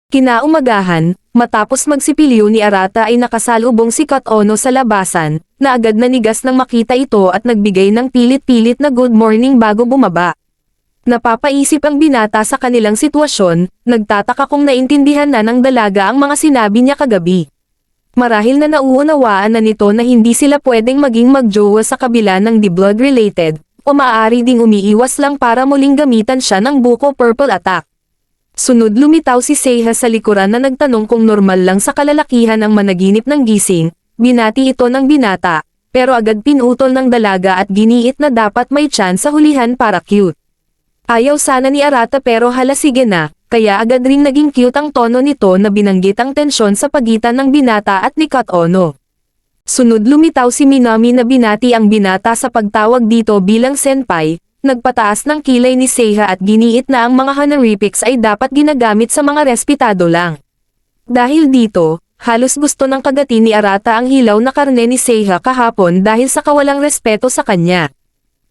Kinaumagahan, matapos magsipilyo ni Arata ay nakasalubong si Kat Ono sa labasan, na agad nanigas nang makita ito at nagbigay ng pilit-pilit na good morning bago bumaba. Napapaisip ang binata sa kanilang sitwasyon, nagtataka kung naintindihan na ng dalaga ang mga sinabi niya kagabi. Marahil na nauunawaan na nito na hindi sila pwedeng maging magjowa sa kabila ng di blood related, o maaari ding umiiwas lang para muling gamitan siya ng buko purple attack. Sunod lumitaw si Seiha sa likuran na nagtanong kung normal lang sa kalalakihan ang managinip ng gising, binati ito ng binata, pero agad pinutol ng dalaga at giniit na dapat may chance sa hulihan para cute. Ayaw sana ni Arata pero hala sige na, kaya agad ring naging cute ang tono nito na binanggit ang tensyon sa pagitan ng binata at ni Kat Ono. Sunod lumitaw si Minami na binati ang binata sa pagtawag dito bilang senpai, nagpataas ng kilay ni Seiha at giniit na ang mga honorifics ay dapat ginagamit sa mga respetado lang. Dahil dito, halos gusto ng kagatin ni Arata ang hilaw na karne ni Seiha kahapon dahil sa kawalang respeto sa kanya.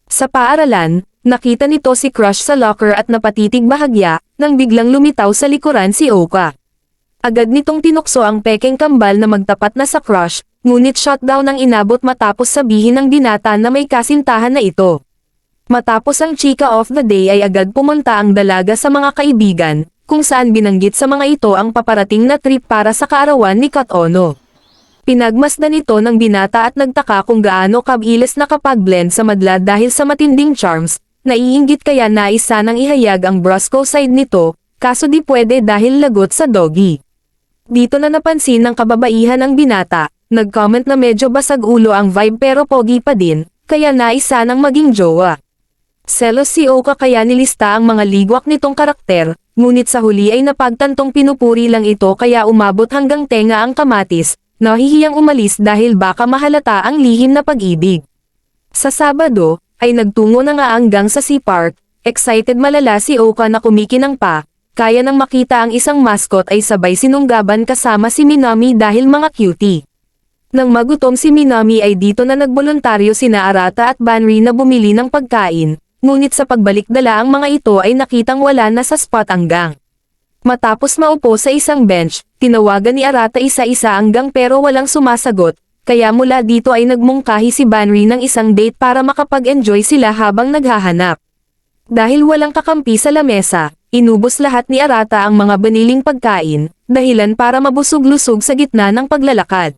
Sa paaralan, nakita nito si Crush sa locker at napatitig bahagya, nang biglang lumitaw sa likuran si Oka. Agad nitong tinukso ang pekeng kambal na magtapat na sa Crush, ngunit shutdown ang inabot matapos sabihin ng binata na may kasintahan na ito. Matapos ang chika of the day ay agad pumunta ang dalaga sa mga kaibigan, kung saan binanggit sa mga ito ang paparating na trip para sa kaarawan ni Kat Ono. Pinagmasdan ito ng binata at nagtaka kung gaano kabilis nakapag-blend sa madla dahil sa matinding charms, naiinggit kaya nais sanang ihayag ang brusco side nito, kaso di pwede dahil lagot sa doggy. Dito na napansin ng kababaihan ang binata, nag-comment na medyo basag ulo ang vibe pero pogi pa din, kaya nais sanang maging jowa. Selos si Oka kaya nilista ang mga ligwak nitong karakter, ngunit sa huli ay napagtantong pinupuri lang ito kaya umabot hanggang tenga ang kamatis, nahihiyang umalis dahil baka mahalata ang lihim na pag-ibig. Sa Sabado, ay nagtungo na nga hanggang sa Sea Park, excited malala si Oka na kumikinang pa, kaya nang makita ang isang mascot ay sabay sinunggaban kasama si Minami dahil mga cutie. Nang magutom si Minami ay dito na nagboluntaryo sina Arata at Banri na bumili ng pagkain. Ngunit sa pagbalik dala ang mga ito ay nakitang wala na sa spot ang gang. Matapos maupo sa isang bench, tinawagan ni Arata isa-isa ang gang pero walang sumasagot, kaya mula dito ay nagmungkahi si Banri ng isang date para makapag-enjoy sila habang naghahanap. Dahil walang kakampi sa lamesa, inubos lahat ni Arata ang mga baniling pagkain, dahilan para mabusog-lusog sa gitna ng paglalakad.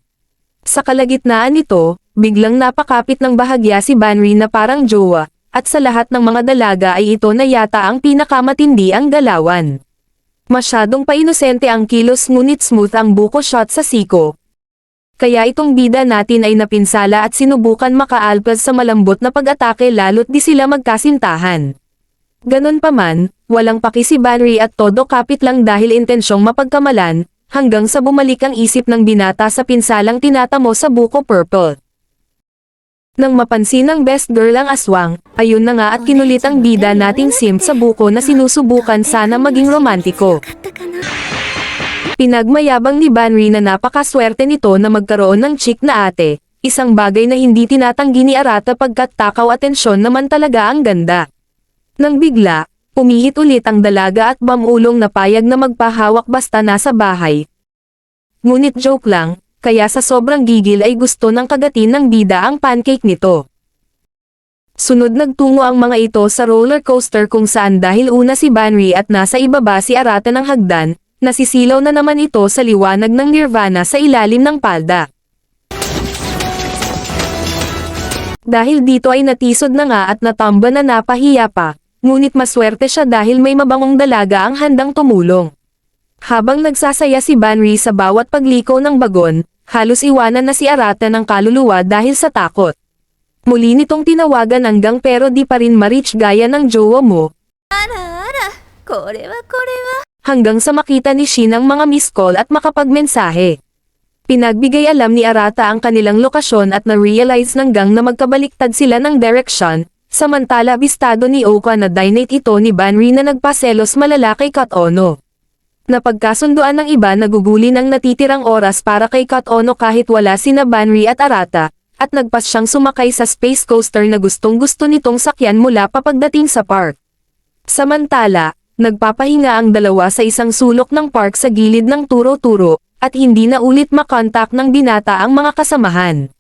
Sa kalagitnaan nito, biglang napakapit ng bahagya si Banri na parang jowa, at sa lahat ng mga dalaga ay ito na yata ang pinakamatindi ang galawan. Masyadong painosente ang kilos ngunit smooth ang buko shot sa siko. Kaya itong bida natin ay napinsala at sinubukan makaalpas sa malambot na pag-atake lalo't di sila magkasintahan. Ganon pa man, walang paki si Banri at todo kapit lang dahil intensyong mapagkamalan, hanggang sa bumalik ang isip ng binata sa pinsalang tinatamo sa buko purple. Nang mapansin ng best girl ang aswang, ayun na nga at kinulit ang bida nating simp sa buko na sinusubukan sana maging romantiko. Pinagmayabang ni Banri na napakaswerte nito na magkaroon ng chick na ate, isang bagay na hindi tinatanggi ni Arata pagkat takaw atensyon naman talaga ang ganda. Nang bigla, pumihit ulit ang dalaga at bamulong na payag na magpahawak basta nasa bahay. Ngunit joke lang, kaya sa sobrang gigil ay gusto ng kagatin ng bida ang pancake nito. Sunod nagtungo ang mga ito sa roller coaster kung saan dahil una si Banri at nasa ibaba si Arata ng hagdan, nasisilaw na naman ito sa liwanag ng nirvana sa ilalim ng palda. Dahil dito ay natisod na nga at natamba na napahiya pa, ngunit maswerte siya dahil may mabangong dalaga ang handang tumulong. Habang nagsasaya si Banri sa bawat pagliko ng bagon, halos iwanan na si Arata ng kaluluwa dahil sa takot. Muli nitong tinawagan ang gang pero di pa rin ma-reach gaya ng jowa mo. Hanggang sa makita ni Shin ang mga miss call at makapagmensahe. Pinagbigay alam ni Arata ang kanilang lokasyon at na-realize ng gang na magkabaliktad sila ng direction, samantala bistado ni Oka na dinate ito ni Banri na nagpaselos malala kay Kat Ono. Napagkasunduan ng iba naguguli ng natitirang oras para kay Kat Ono kahit wala sina Banri at Arata, at nagpas siyang sumakay sa space coaster na gustong-gusto nitong sakyan mula pa pagdating sa park. Samantala, Nagpapahinga ang dalawa sa isang sulok ng park sa gilid ng turo-turo, at hindi na ulit makontak ng binata ang mga kasamahan.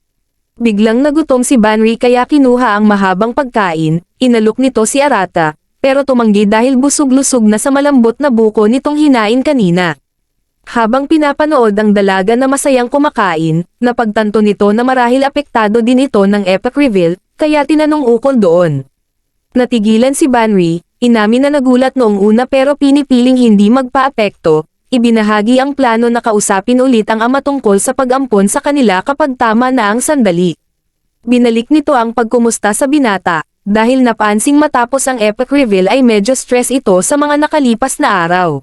Biglang nagutom si Banri kaya kinuha ang mahabang pagkain, inalok nito si Arata, pero tumanggi dahil busog-lusog na sa malambot na buko nitong hinain kanina. Habang pinapanood ang dalaga na masayang kumakain, napagtanto nito na marahil apektado din ito ng epic reveal, kaya tinanong ukol doon. Natigilan si Banri, inamin na nagulat noong una pero pinipiling hindi magpa-apekto, ibinahagi ang plano na kausapin ulit ang ama tungkol sa pag-ampon sa kanila kapag tama na ang sandali. Binalik nito ang pagkumusta sa binata, dahil napansing matapos ang epic reveal ay medyo stress ito sa mga nakalipas na araw.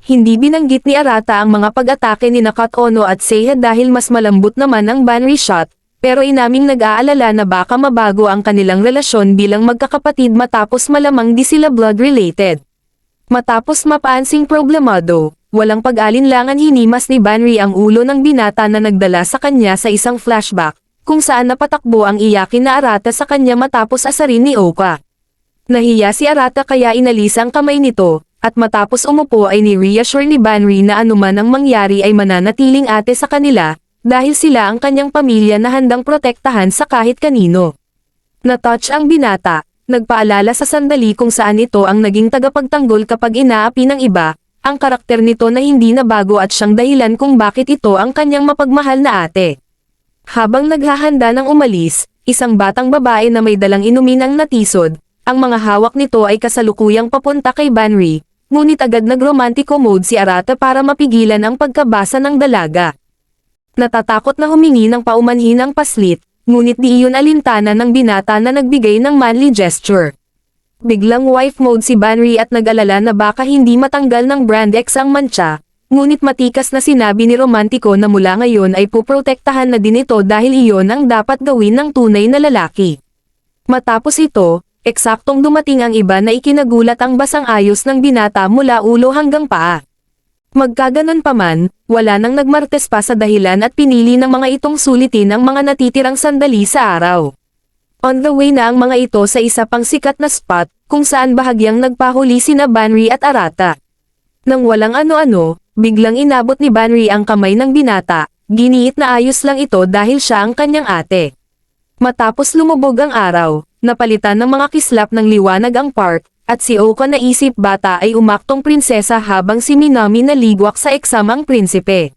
Hindi binanggit ni Arata ang mga pag-atake ni Kat Ono at Seiya dahil mas malambot naman ang Banri shot, pero inaming nag-aalala na baka mabago ang kanilang relasyon bilang magkakapatid matapos malamang di sila blood-related. Matapos mapaansing problemado, walang pag-alinlangan hinimas ni Banri ang ulo ng binata na nagdala sa kanya sa isang flashback, kung saan napatakbo ang iyakin na Arata sa kanya matapos asarin ni Oka. Nahiya si Arata kaya inalis ang kamay nito, at matapos umupo ay ni-reassure ni Banri na anuman ang mangyari ay mananatiling ate sa kanila, dahil sila ang kanyang pamilya na handang protektahan sa kahit kanino. Na-touch ang binata, nagpaalala sa sandali kung saan ito ang naging tagapagtanggol kapag inaapi ng iba, ang karakter nito na hindi na bago at siyang dahilan kung bakit ito ang kanyang mapagmahal na ate. Habang naghahanda ng umalis, isang batang babae na may dalang inumin ang natisod, ang mga hawak nito ay kasalukuyang papunta kay Banri, ngunit agad nag-romantiko mode si Arata para mapigilan ang pagkabasa ng dalaga. Natatakot na humingi ng paumanhin ang paslit, ngunit di iyon alintana ng binata na nagbigay ng manly gesture. Biglang wife mode si Banri at nag-alala na baka hindi matanggal ng brand X ang mantsa, ngunit matikas na sinabi ni Romantiko na mula ngayon ay puprotektahan na din ito dahil iyon ang dapat gawin ng tunay na lalaki. Matapos ito, eksaktong dumating ang iba na ikinagulat ang basang ayos ng binata mula ulo hanggang paa. Magkaganon pa man, wala nang nagmartes pa sa dahilan at pinili ng mga itong sulitin ang mga natitirang sandali sa araw. On the way na ang mga ito sa isa pang sikat na spot, kung saan bahagyang nagpahuli sina Banri at Arata. Nang walang ano-ano, biglang inabot ni Banri ang kamay ng binata, giniit na ayos lang ito dahil siya ang kanyang ate. Matapos lumubog ang araw, napalitan ng mga kislap ng liwanag ang park, at si Oka na isip bata ay umaktong prinsesa habang si Minami naligwak sa eksamang prinsipe.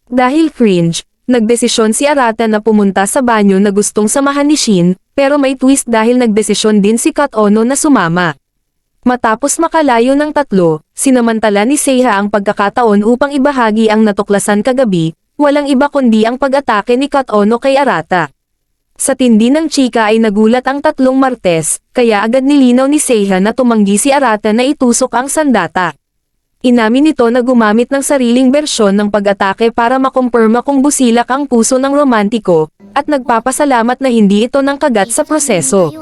Dahil cringe, nagdesisyon si Arata na pumunta sa banyo na gustong samahan ni Shin, pero may twist dahil nagdesisyon din si Kat Ono na sumama. Matapos makalayo ng tatlo, sinamantala ni Seiya ang pagkakataon upang ibahagi ang natuklasan kagabi, walang iba kundi ang pag-atake ni Kat Ono kay Arata. Sa tindi ng chika ay nagulat ang tatlong martes, kaya agad nilinaw ni Seiya na tumanggi si Arata na itusok ang sandata. Inamin nito na gumamit ng sariling bersyon ng pag-atake para makumpirma kung busilak ang puso ng Romantiko, at nagpapasalamat na hindi ito nang kagat sa proseso.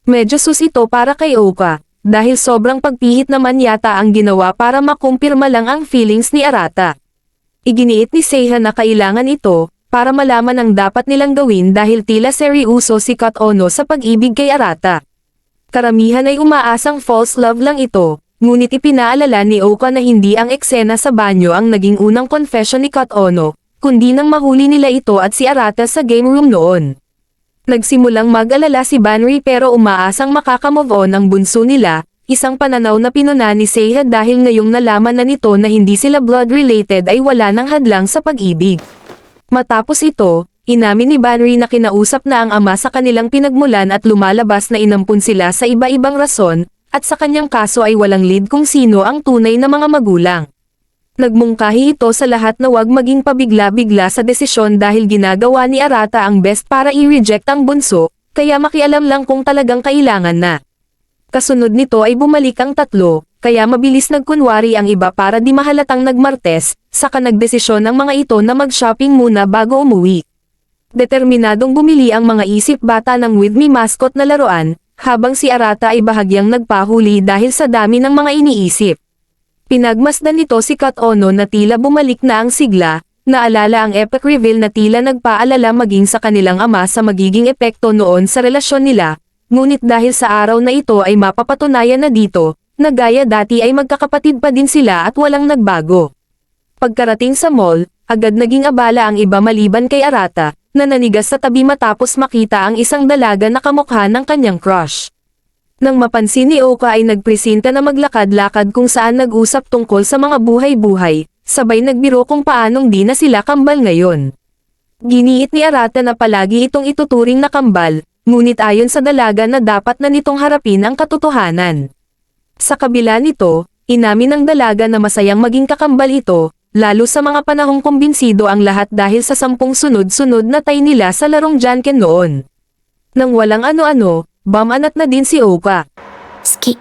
Medyo sus ito para kay Oka, dahil sobrang pagpihit naman yata ang ginawa para makumpirma lang ang feelings ni Arata. Iginiit ni Seiya na kailangan ito, para malaman ang dapat nilang gawin dahil tila seryoso si Kat Ono sa pag-ibig kay Arata. Karamihan ay umaasang false love lang ito, ngunit ipinaalala ni Oka na hindi ang eksena sa banyo ang naging unang confession ni Kat Ono, kundi nang mahuli nila ito at si Arata sa game room noon. Nagsimulang mag-alala si Banri pero umaasang makakamove on ang bunso nila, isang pananaw na pinuna ni Seiya dahil ngayong nalaman na nito na hindi sila blood-related ay wala nang hadlang sa pag-ibig. Matapos ito, inamin ni Banri na kinausap na ang ama sa kanilang pinagmulan at lumalabas na inampun sila sa iba-ibang rason, at sa kanyang kaso ay walang lead kung sino ang tunay na mga magulang. Nagmungkahi ito sa lahat na wag maging pabigla-bigla sa desisyon dahil ginagawa ni Arata ang best para i-reject ang bunso, kaya makialam lang kung talagang kailangan na. Kasunod nito ay bumalik ang tatlo, kaya mabilis nagkunwari ang iba para di mahalatang nagmartes, saka nagdesisyon ang mga ito na mag-shopping muna bago umuwi. Determinadong bumili ang mga isip bata ng With Me mascot na laruan, habang si Arata ay bahagyang nagpahuli dahil sa dami ng mga iniisip. Pinagmasdan nito si Kat Ono na tila bumalik na ang sigla, naalala ang epic reveal na tila nagpaalala maging sa kanilang ama sa magiging epekto noon sa relasyon nila, ngunit dahil sa araw na ito ay mapapatunayan na dito, na gaya dati ay magkakapatid pa din sila at walang nagbago. Pagkarating sa mall, agad naging abala ang iba maliban kay Arata, na nanigas sa tabi matapos makita ang isang dalaga na kamukha ng kanyang crush. Nang mapansin ni Oka ay nagpresenta na maglakad-lakad kung saan nag-usap tungkol sa mga buhay-buhay, sabay nagbiro kung paanong di na sila kambal ngayon. Giniit ni Arata na palagi itong ituturing na kambal, ngunit ayon sa dalaga na dapat na nitong harapin ang katotohanan. Sa kabila nito, inamin ng dalaga na masayang maging kakambal ito, lalo sa mga panahong kumbinsido ang lahat dahil sa 10 sunod-sunod na tay nila sa larong Janken noon. Nang walang ano-ano, bamanat na din si Oka. Ski.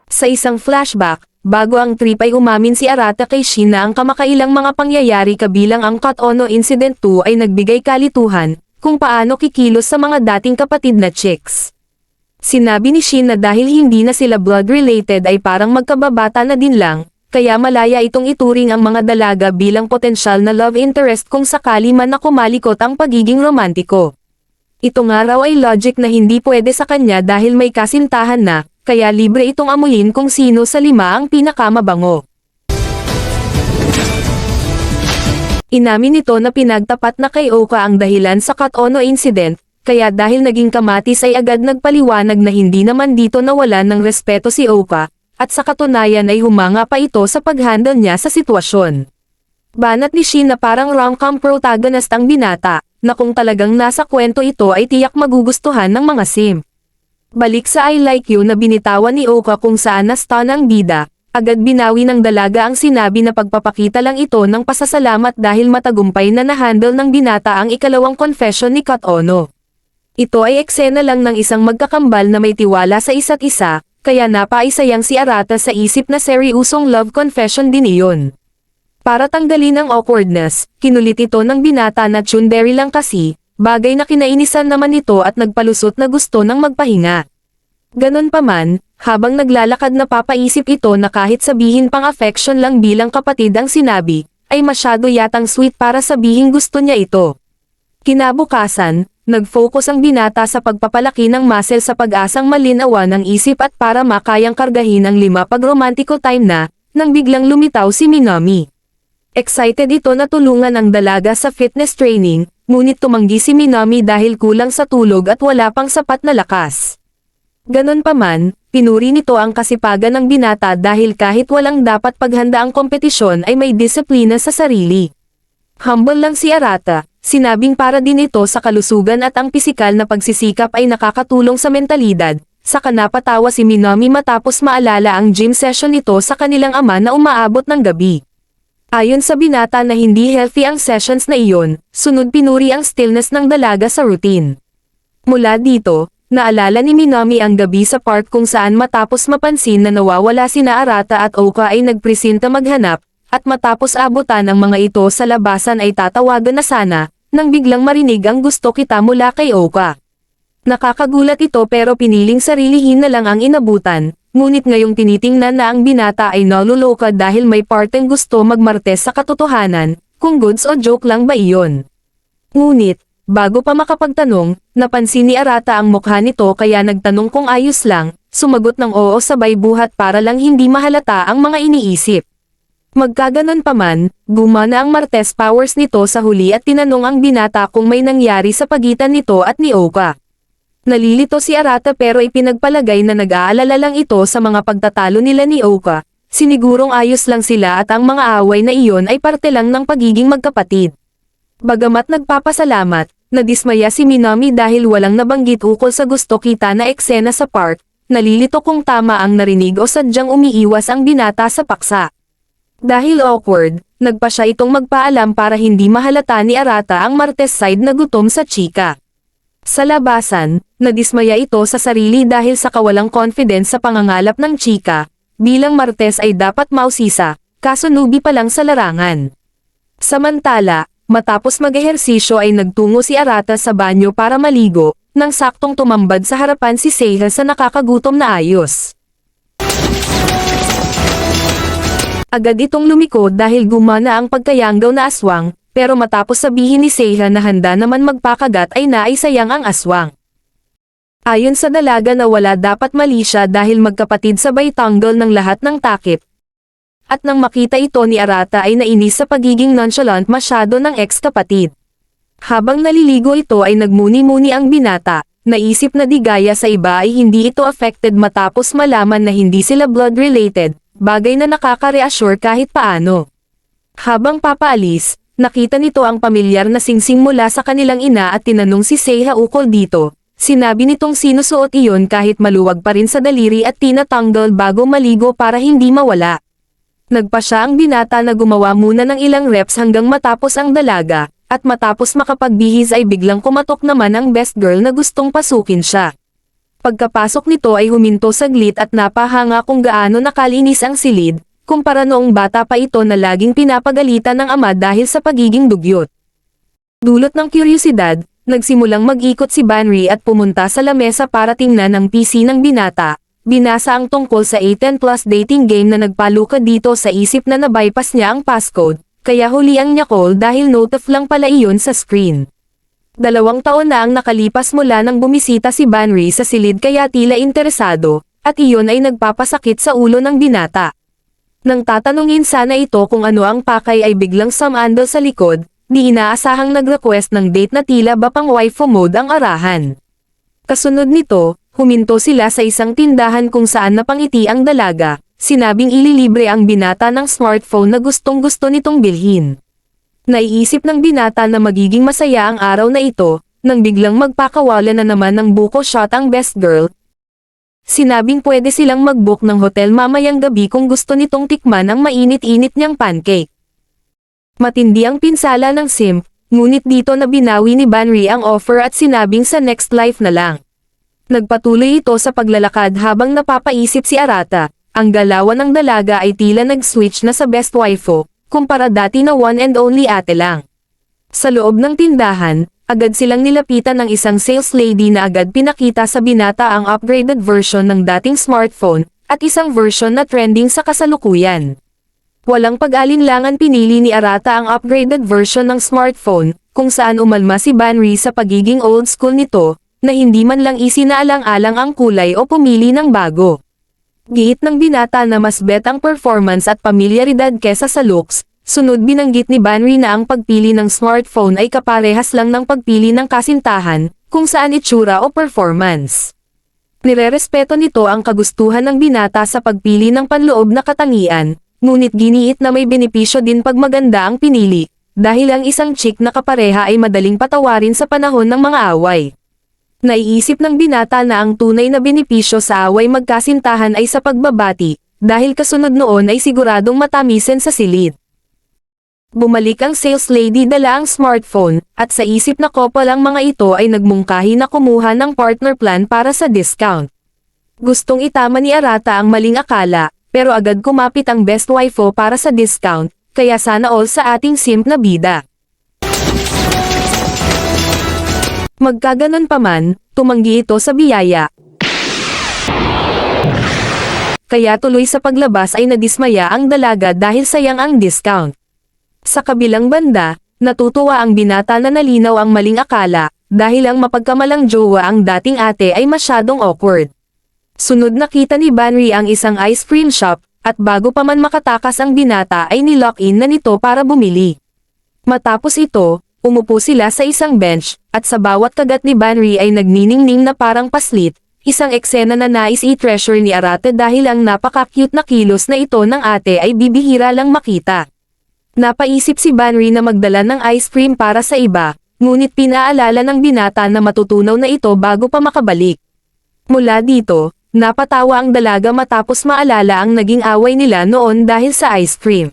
Sa isang flashback, bago ang trip ay umamin si Arata kay Shin na ang kamakailang mga pangyayari kabilang ang Cut Ono Incident 2 ay nagbigay kalituhan, kung paano kikilos sa mga dating kapatid na chicks. Sinabi ni Shin na dahil hindi na sila blood-related ay parang magkababata na din lang, kaya malaya itong ituring ang mga dalaga bilang potensyal na love interest kung sakali man na kumalikot ang pagiging romantiko. Ito nga raw ay logic na hindi pwede sa kanya dahil may kasintahan na, kaya libre itong amuyin kung sino sa 5 ang pinakamabango. Inamin nito na pinagtapat na kay Oka ang dahilan sa Cut Ono incident, kaya dahil naging kamatis ay agad nagpaliwanag na hindi naman dito nawalan ng respeto si Oka, at sa katunayan ay humanga pa ito sa paghandle niya sa sitwasyon. Banat ni Shin na parang rom-com protagonist ang binata, na kung talagang nasa kwento ito ay tiyak magugustuhan ng mga sim. Balik sa I Like You na binitawan ni Oka kung saan na-stun ang bida, agad binawi ng dalaga ang sinabi na pagpapakita lang ito ng pasasalamat dahil matagumpay na na-handle ng binata ang ikalawang confession ni Cut Ono. Ito ay eksena lang ng isang magkakambal na may tiwala sa isa't isa, kaya napaisayang si Arata sa isip na seryosong love confession din iyon. Para tanggalin ang awkwardness, kinulit ito ng binata na tsundere lang kasi, bagay na kinainisan naman ito at nagpalusot na gusto ng magpahinga. Ganon pa man, habang naglalakad napapaisip ito na kahit sabihin pang affection lang bilang kapatid ang sinabi, ay masyado yatang sweet para sabihin gusto niya ito. Kinabukasan, nag-focus ang binata sa pagpapalaki ng muscle sa pag-asang malinawan ng isip at para makayang kargahin ang 5 pag-romantical time na, nang biglang lumitaw si Minami. Excited ito na tulungan ang dalaga sa fitness training, ngunit tumanggi si Minami dahil kulang sa tulog at wala pang sapat na lakas. Ganon pa man, pinuri nito ang kasipagan ng binata dahil kahit walang dapat paghanda ang kompetisyon ay may disiplina sa sarili. Humble lang si Arata, sinabing para din ito sa kalusugan at ang pisikal na pagsisikap ay nakakatulong sa mentalidad, saka napatawa si Minami matapos maalala ang gym session nito sa kanilang ama na umaabot ng gabi. Ayon sa binata na hindi healthy ang sessions na iyon, sunod pinuri ang stillness ng dalaga sa routine. Mula dito, naalala ni Minami ang gabi sa park kung saan matapos mapansin na nawawala sina Arata at Oka ay nagpresenta maghanap, at matapos abutan ang mga ito sa labasan ay tatawagan na sana, nang biglang marinig ang gusto kita mula kay Oka. Nakakagulat ito pero piniling sarilihin na lang ang inabutan. Ngunit ngayong tinitingnan na ang binata ay naluloka dahil may parteng gusto magmartes sa katotohanan, kung goods o joke lang ba iyon. Ngunit, bago pa makapagtanong, napansin ni Arata ang mukha nito kaya nagtanong kung ayos lang, sumagot ng oo sabay buhat para lang hindi mahalata ang mga iniisip. Magkaganon pa man, gumana ang martes powers nito sa huli at tinanong ang binata kung may nangyari sa pagitan nito at ni Oka. Nalilito si Arata pero ipinagpalagay na nag-aalala lang ito sa mga pagtatalo nila ni Oka, sinigurong ayos lang sila at ang mga away na iyon ay parte lang ng pagiging magkapatid. Bagamat nagpapasalamat, nadismaya si Minami dahil walang nabanggit ukol sa gusto kita na eksena sa park, nalilito kung tama ang narinig o sadyang umiiwas ang binata sa paksa. Dahil awkward, nagpa siya itong magpaalam para hindi mahalata ni Arata ang martes side na gutom sa chika. Sa labasan, nadismaya ito sa sarili dahil sa kawalang confidence sa pangangalap ng chika, bilang martes ay dapat mausisa, kaso newbie pa lang sa larangan. Samantala, matapos mag-ehersisyo ay nagtungo si Arata sa banyo para maligo, nang saktong tumambad sa harapan si Seiha sa nakakagutom na ayos. Agad itong lumiko dahil gumana ang pagkayanggaw na aswang, pero matapos sabihin ni Seiha na handa naman magpakagat ay naisayang ang aswang. Ayon sa dalaga na wala dapat mali siya dahil magkapatid sabay tanggol ng lahat ng takip. At nang makita ito ni Arata ay nainis sa pagiging nonchalant masyado ng ex-kapatid. Habang naliligo ito ay nagmuni-muni ang binata, naisip na di gaya sa iba ay hindi ito affected matapos malaman na hindi sila blood-related, bagay na nakaka-reassure kahit paano. Habang papaalis, nakita nito ang pamilyar na singsing mula sa kanilang ina at tinanong si Seiha ukol dito. Sinabi nitong sinusuot iyon kahit maluwag pa rin sa daliri at tinatanggal bago maligo para hindi mawala. Nagpa siya ang binata na gumawa muna ng ilang reps hanggang matapos ang dalaga, at matapos makapagbihis ay biglang kumatok naman ang best girl na gustong pasukin siya. Pagkapasok nito ay huminto saglit at napahanga kung gaano nakalinis ang silid, kumpara noong bata pa ito na laging pinapagalitan ng ama dahil sa pagiging dugyot. Dulot ng kuryosidad, nagsimulang mag-ikot si Banri at pumunta sa lamesa para tingnan ang PC ng binata. Binasa ang tungkol sa 18 plus dating game na nagpaluka dito sa isip na na-bypass niya ang passcode, kaya hulian niya call dahil notif lang pala iyon sa screen. 2 taon na ang nakalipas mula nang bumisita si Banri sa silid kaya tila interesado, at iyon ay nagpapasakit sa ulo ng binata. Nang tatanungin sana ito kung ano ang pakay ay biglang sumandal sa likod, di inaasahang nag-request ng date na tila ba pang waifu mode ang arahan. Kasunod nito, huminto sila sa isang tindahan kung saan napangiti ang dalaga, sinabing ililibre ang binata ng smartphone na gustong-gusto nitong bilhin. Naiisip ng binata na magiging masaya ang araw na ito, nang biglang magpakawala na naman ng buko shot ang best girl. Sinabing pwede silang mag-book ng hotel mamayang gabi kung gusto nitong tikman ang mainit-init niyang pancake. Matindi ang pinsala ng simp, ngunit dito na binawi ni Banri ang offer at sinabing sa next life na lang. Nagpatuloy ito sa paglalakad habang napapaisip si Arata, ang galawan ng dalaga ay tila nag-switch na sa best waifu, kumpara dati na one and only ate lang. Sa loob ng tindahan, agad silang nilapitan ng isang sales lady na agad pinakita sa binata ang upgraded version ng dating smartphone, at isang version na trending sa kasalukuyan. Walang pag-alinlangan pinili ni Arata ang upgraded version ng smartphone, kung saan umalma si Banri sa pagiging old school nito, na hindi man lang isinaalang-alang ang kulay o pumili ng bago. Giit ng binata na mas bet ang performance at pamilyaridad kesa sa looks, sunod binanggit ni Banri na ang pagpili ng smartphone ay kaparehas lang ng pagpili ng kasintahan, kung saan itsura o performance. Nirerespeto nito ang kagustuhan ng binata sa pagpili ng panloob na katangian, ngunit giniit na may benepisyo din pag maganda ang pinili, dahil ang isang chick na kapareha ay madaling patawarin sa panahon ng mga away. Naiisip ng binata na ang tunay na benepisyo sa away magkasintahan ay sa pagbabati, dahil kasunod noon ay siguradong matamisin sa silid. Bumalik ang sales lady dala ang smartphone, at sa isip na couple ang mga ito ay nagmungkahi na kumuha ng partner plan para sa discount. Gustong itama ni Arata ang maling akala, pero agad kumapit ang best waifu para sa discount, kaya sana all sa ating simp na bida. Magkaganon pa man, tumanggi ito sa biyaya. Kaya tuloy sa paglabas ay nadismaya ang dalaga dahil sayang ang discount. Sa kabilang banda, natutuwa ang binata na nalinaw ang maling akala, dahil ang mapagkamalang jowa ang dating ate ay masyadong awkward. Sunod nakita ni Banri ang isang ice cream shop, at bago pa man makatakas ang binata ay nilock-in na nito para bumili. Matapos ito, umupo sila sa isang bench, at sa bawat kagat ni Banri ay nagniningning na parang paslit, isang eksena na nais i-treasure ni Arate dahil ang napaka-cute na kilos na ito ng ate ay bibihira lang makita. Napaisip si Banri na magdala ng ice cream para sa iba, ngunit pinaalala ng binata na matutunaw na ito bago pa makabalik. Mula dito, napatawa ang dalaga matapos maalala ang naging away nila noon dahil sa ice cream.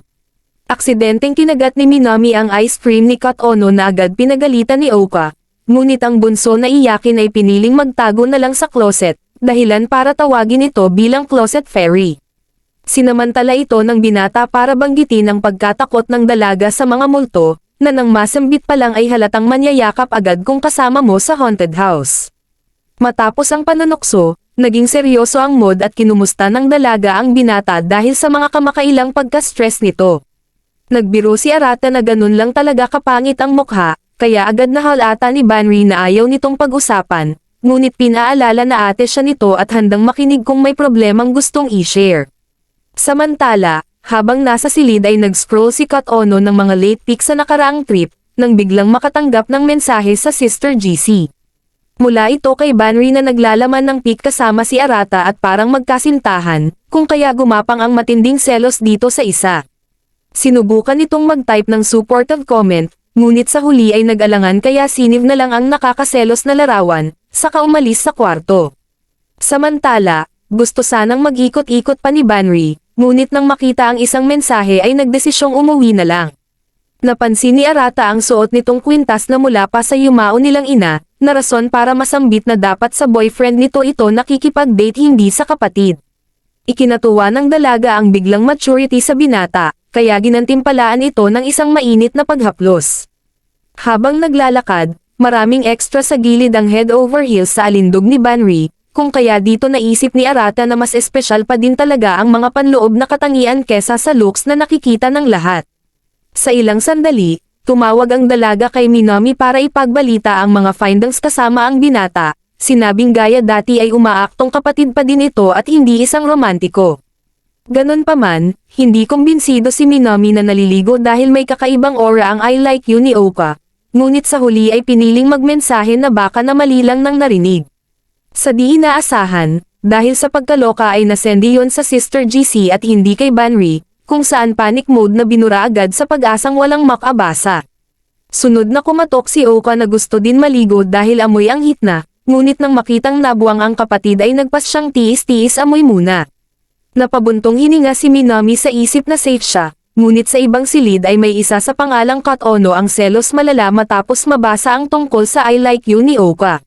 Aksidenteng kinagat ni Minami ang ice cream ni Kat Ono na agad pinagalitan ni Oka, ngunit ang bunso na iyakin ay piniling magtago na lang sa closet, dahilan para tawagin ito bilang closet fairy. Sinamantala ito ng binata para banggitin ang pagkatakot ng dalaga sa mga multo, na nang masambit pa lang ay halatang manyayakap agad kung kasama mo sa haunted house. Matapos ang panunokso, naging seryoso ang mood at kinumusta ng dalaga ang binata dahil sa mga kamakailang pagka-stress nito. Nagbiro si Arata na ganun lang talaga kapangit ang mukha, kaya agad na halata ni Banri na ayaw nitong pag-usapan, ngunit pinaalala na ate siya nito at handang makinig kung may problemang gustong i-share. Samantala, habang nasa silid ay nag-scroll si Kat Ono ng mga late pics sa nakaraang trip, nang biglang makatanggap ng mensahe sa Sister GC. Mula ito kay Banri na naglalaman ng pic kasama si Arata at parang magkasintahan, kung kaya gumapang ang matinding selos dito sa isa. Sinubukan itong mag-type ng supportive comment, ngunit sa huli ay nag-alangan kaya sinib na lang ang nakakaselos na larawan, saka umalis sa kwarto. Samantala, gusto sanang mag-ikot-ikot pa ni Banri, ngunit nang makita ang isang mensahe ay nagdesisyong umuwi na lang. Napansin ni Arata ang suot nitong kwintas na mula pa sa yumao nilang ina, na rason para masambit na dapat sa boyfriend nito ito nakikipag-date hindi sa kapatid. Ikinatuwa ng dalaga ang biglang maturity sa binata, kaya ginantimpalaan ito ng isang mainit na paghaplos. Habang naglalakad, maraming extra sa gilid ang head over heels sa alindog ni Banri, kung kaya dito naisip ni Arata na mas espesyal pa din talaga ang mga panloob na katangian kesa sa looks na nakikita ng lahat. Sa ilang sandali, tumawag ang dalaga kay Minami para ipagbalita ang mga findings kasama ang binata, sinabing gaya dati ay umaaktong kapatid pa din ito at hindi isang romantiko. Ganon pa man, hindi kumbinsido si Minami na naliligo dahil may kakaibang aura ang I like you ni Oka, ngunit sa huli ay piniling magmensahe na baka na mali lang nang narinig. Sa di inaasahan, dahil sa pagkaloka ay nasendi yon sa Sister GC at hindi kay Banri, kung saan panic mode na binura agad sa pag-asang walang makabasa. Sunod na kumatok si Oka na gusto din maligo dahil amoy ang hitna, ngunit nang makitang nabuwang ang kapatid ay nagpas siyang tiis-tiis amoy muna. Napabuntong hininga si Minami sa isip na safe siya, ngunit sa ibang silid ay may isa sa pangalang Kat Ono ang selos malala matapos mabasa ang tungkol sa I like you ni Oka.